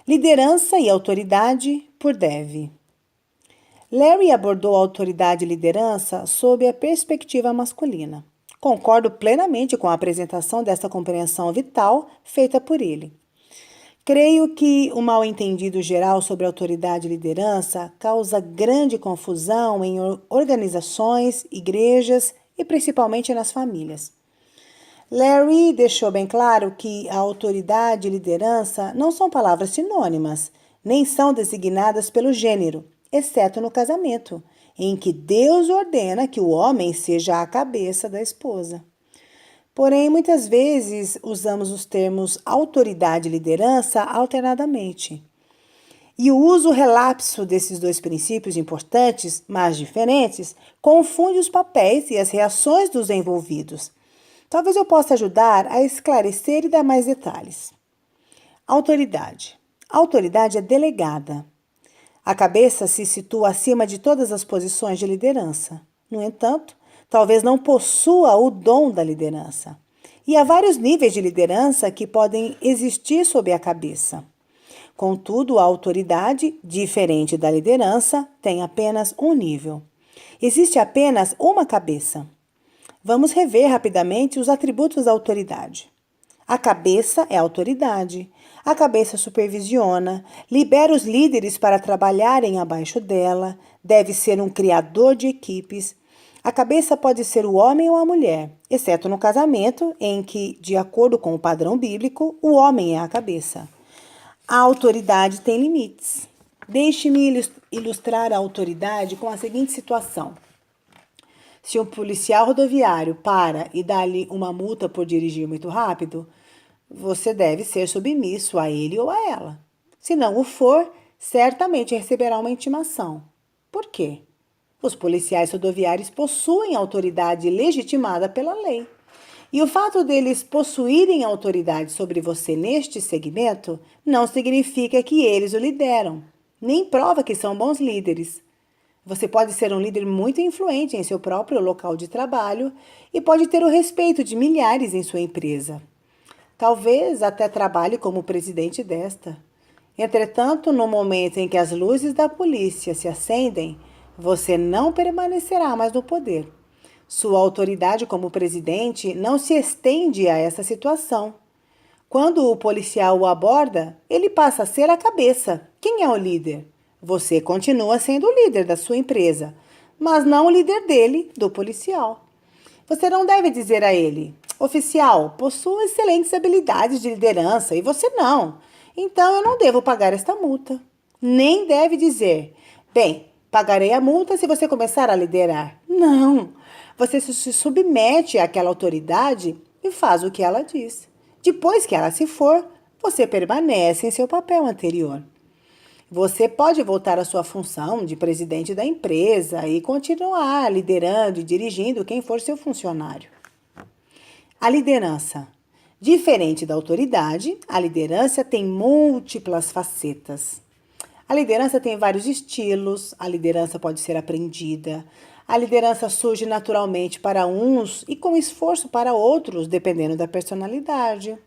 Liderança e autoridade por Dev. Larry abordou a autoridade e liderança sob a perspectiva masculina. Concordo plenamente com a apresentação dessa compreensão vital feita por ele. Creio que o mal-entendido geral sobre autoridade e liderança causa grande confusão em organizações, igrejas e principalmente nas famílias. Larry deixou bem claro que a autoridade e liderança não são palavras sinônimas, nem são designadas pelo gênero, exceto no casamento, em que Deus ordena que o homem seja a cabeça da esposa. Porém, muitas vezes usamos os termos autoridade e liderança alternadamente. E o uso relapso desses dois princípios importantes, mas diferentes, confunde os papéis e as reações dos envolvidos. Talvez eu possa ajudar a esclarecer e dar mais detalhes. Autoridade. A autoridade é delegada. A cabeça se situa acima de todas as posições de liderança. No entanto, talvez não possua o dom da liderança. E há vários níveis de liderança que podem existir sob a cabeça. Contudo, a autoridade, diferente da liderança, tem apenas um nível. Existe apenas uma cabeça. Vamos rever rapidamente os atributos da autoridade. A cabeça é a autoridade. A cabeça supervisiona, libera os líderes para trabalharem abaixo dela, deve ser um criador de equipes. A cabeça pode ser o homem ou a mulher, exceto no casamento, em que, de acordo com o padrão bíblico, o homem é a cabeça. A autoridade tem limites. Deixe-me ilustrar a autoridade com a seguinte situação. Se um policial rodoviário para e dá-lhe uma multa por dirigir muito rápido, você deve ser submisso a ele ou a ela. Se não o for, certamente receberá uma intimação. Por quê? Os policiais rodoviários possuem autoridade legitimada pela lei. E o fato deles possuírem autoridade sobre você neste segmento não significa que eles o lideram, nem prova que são bons líderes. Você pode ser um líder muito influente em seu próprio local de trabalho e pode ter o respeito de milhares em sua empresa. Talvez até trabalhe como presidente desta. Entretanto, no momento em que as luzes da polícia se acendem, você não permanecerá mais no poder. Sua autoridade como presidente não se estende a essa situação. Quando o policial o aborda, ele passa a ser a cabeça. Quem é o líder? Você continua sendo o líder da sua empresa, mas não o líder dele, do policial. Você não deve dizer a ele: oficial, possuo excelentes habilidades de liderança e você não. Então eu não devo pagar esta multa. Nem deve dizer: bem, pagarei a multa se você começar a liderar. Não. Você se submete àquela autoridade e faz o que ela diz. Depois que ela se for, você permanece em seu papel anterior. Você pode voltar à sua função de presidente da empresa e continuar liderando e dirigindo quem for seu funcionário. A liderança. Diferente da autoridade, a liderança tem múltiplas facetas. A liderança tem vários estilos, a liderança pode ser aprendida, a liderança surge naturalmente para uns e com esforço para outros, dependendo da personalidade.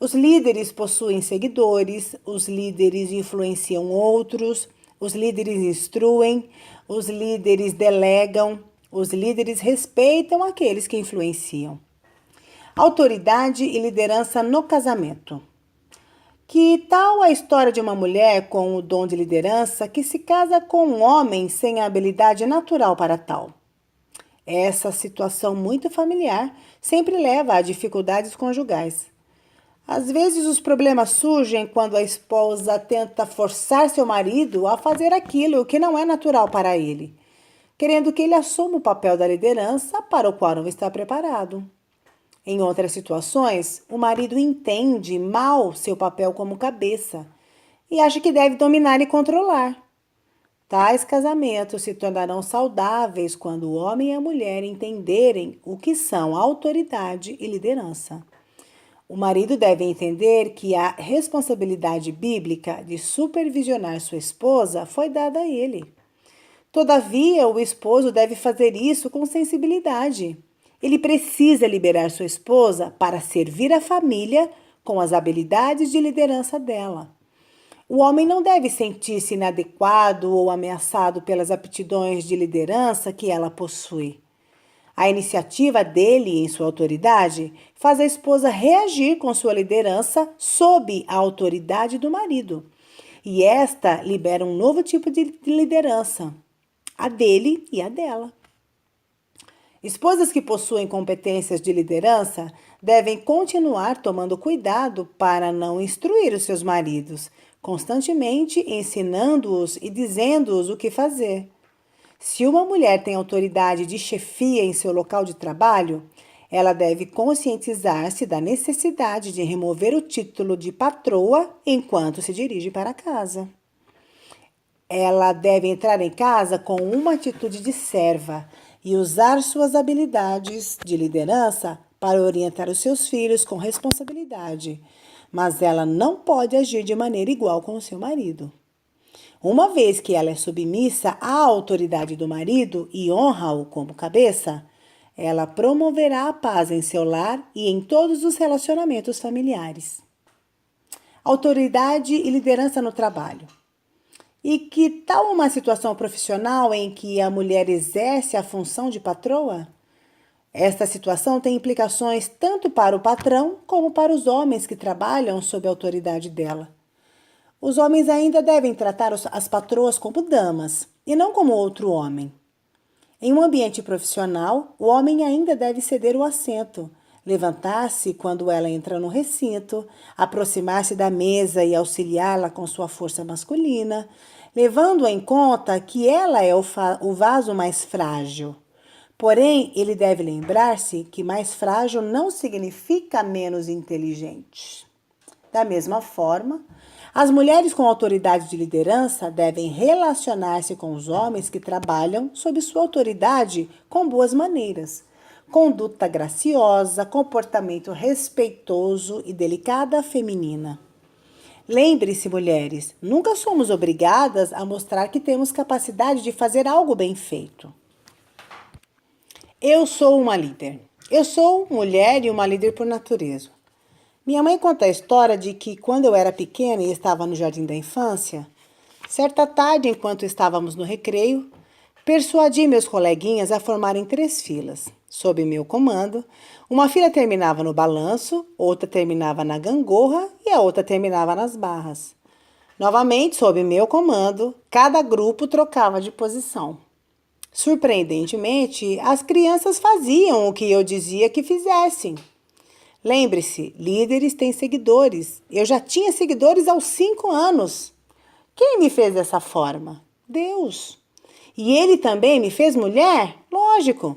Os líderes possuem seguidores, os líderes influenciam outros, os líderes instruem, os líderes delegam, os líderes respeitam aqueles que influenciam. Autoridade e liderança no casamento. Que tal a história de uma mulher com o dom de liderança que se casa com um homem sem a habilidade natural para tal? Essa situação muito familiar sempre leva a dificuldades conjugais. Às vezes os problemas surgem quando a esposa tenta forçar seu marido a fazer aquilo que não é natural para ele, querendo que ele assuma o papel da liderança para o qual não está preparado. Em outras situações, o marido entende mal seu papel como cabeça e acha que deve dominar e controlar. Tais casamentos se tornarão saudáveis quando o homem e a mulher entenderem o que são autoridade e liderança. O marido deve entender que a responsabilidade bíblica de supervisionar sua esposa foi dada a ele. Todavia, o esposo deve fazer isso com sensibilidade. Ele precisa liberar sua esposa para servir a família com as habilidades de liderança dela. O homem não deve sentir-se inadequado ou ameaçado pelas aptidões de liderança que ela possui. A iniciativa dele em sua autoridade faz a esposa reagir com sua liderança sob a autoridade do marido. E esta libera um novo tipo de liderança, a dele e a dela. Esposas que possuem competências de liderança devem continuar tomando cuidado para não instruir os seus maridos, constantemente ensinando-os e dizendo-os o que fazer. Se uma mulher tem autoridade de chefia em seu local de trabalho, ela deve conscientizar-se da necessidade de remover o título de patroa enquanto se dirige para casa. Ela deve entrar em casa com uma atitude de serva e usar suas habilidades de liderança para orientar os seus filhos com responsabilidade, mas ela não pode agir de maneira igual com o seu marido. Uma vez que ela é submissa à autoridade do marido e honra-o como cabeça, ela promoverá a paz em seu lar e em todos os relacionamentos familiares. Autoridade e liderança no trabalho. E que tal uma situação profissional em que a mulher exerce a função de patroa? Esta situação tem implicações tanto para o patrão como para os homens que trabalham sob a autoridade dela. Os homens ainda devem tratar as patroas como damas e não como outro homem. Em um ambiente profissional, o homem ainda deve ceder o assento, levantar-se quando ela entra no recinto, aproximar-se da mesa e auxiliá-la com sua força masculina, levando em conta que ela é o vaso mais frágil. Porém, ele deve lembrar-se que mais frágil não significa menos inteligente. Da mesma forma, as mulheres com autoridade de liderança devem relacionar-se com os homens que trabalham sob sua autoridade com boas maneiras, conduta graciosa, comportamento respeitoso e delicada feminina. Lembre-se, mulheres, nunca somos obrigadas a mostrar que temos capacidade de fazer algo bem feito. Eu sou uma líder. Eu sou mulher e uma líder por natureza. Minha mãe conta a história de que, quando eu era pequena e estava no jardim da infância, certa tarde, enquanto estávamos no recreio, persuadi meus coleguinhas a formarem 3 filas. Sob meu comando, uma fila terminava no balanço, outra terminava na gangorra e a outra terminava nas barras. Novamente, sob meu comando, cada grupo trocava de posição. Surpreendentemente, as crianças faziam o que eu dizia que fizessem. Lembre-se, líderes têm seguidores. Eu já tinha seguidores aos 5 anos. Quem me fez dessa forma? Deus. E ele também me fez mulher? Lógico.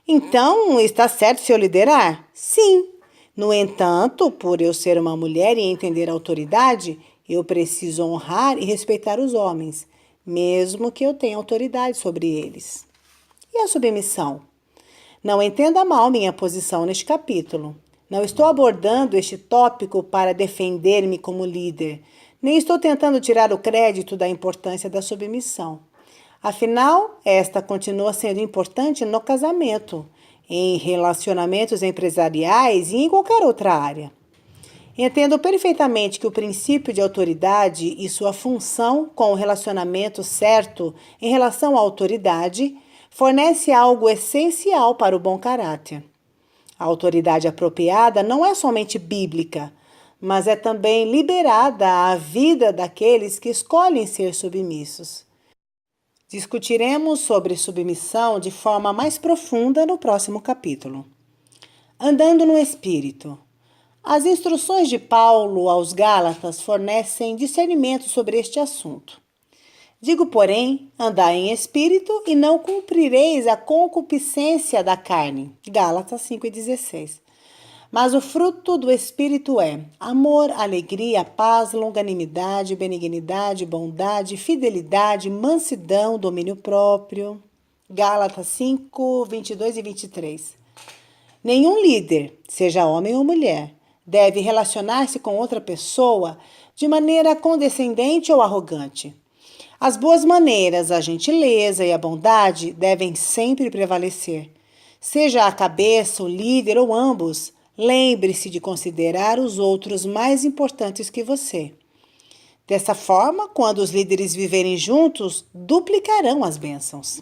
Então, está certo se eu liderar? Sim. No entanto, por eu ser uma mulher e entender a autoridade, eu preciso honrar e respeitar os homens, mesmo que eu tenha autoridade sobre eles. E a submissão? Não entenda mal minha posição neste capítulo. Não estou abordando este tópico para defender-me como líder, nem estou tentando tirar o crédito da importância da submissão. Afinal, esta continua sendo importante no casamento, em relacionamentos empresariais e em qualquer outra área. Entendo perfeitamente que o princípio de autoridade e sua função com o relacionamento certo em relação à autoridade fornece algo essencial para o bom caráter. A autoridade apropriada não é somente bíblica, mas é também liberada à vida daqueles que escolhem ser submissos. Discutiremos sobre submissão de forma mais profunda no próximo capítulo. Andando no Espírito. As instruções de Paulo aos Gálatas fornecem discernimento sobre este assunto. Digo, porém, andai em espírito e não cumprireis a concupiscência da carne. Gálatas 5,16. Mas o fruto do Espírito é amor, alegria, paz, longanimidade, benignidade, bondade, fidelidade, mansidão, domínio próprio. Gálatas 5, 22 e 23. Nenhum líder, seja homem ou mulher, deve relacionar-se com outra pessoa de maneira condescendente ou arrogante. As boas maneiras, a gentileza e a bondade devem sempre prevalecer. Seja a cabeça, o líder ou ambos, lembre-se de considerar os outros mais importantes que você. Dessa forma, quando os líderes viverem juntos, duplicarão as bênçãos.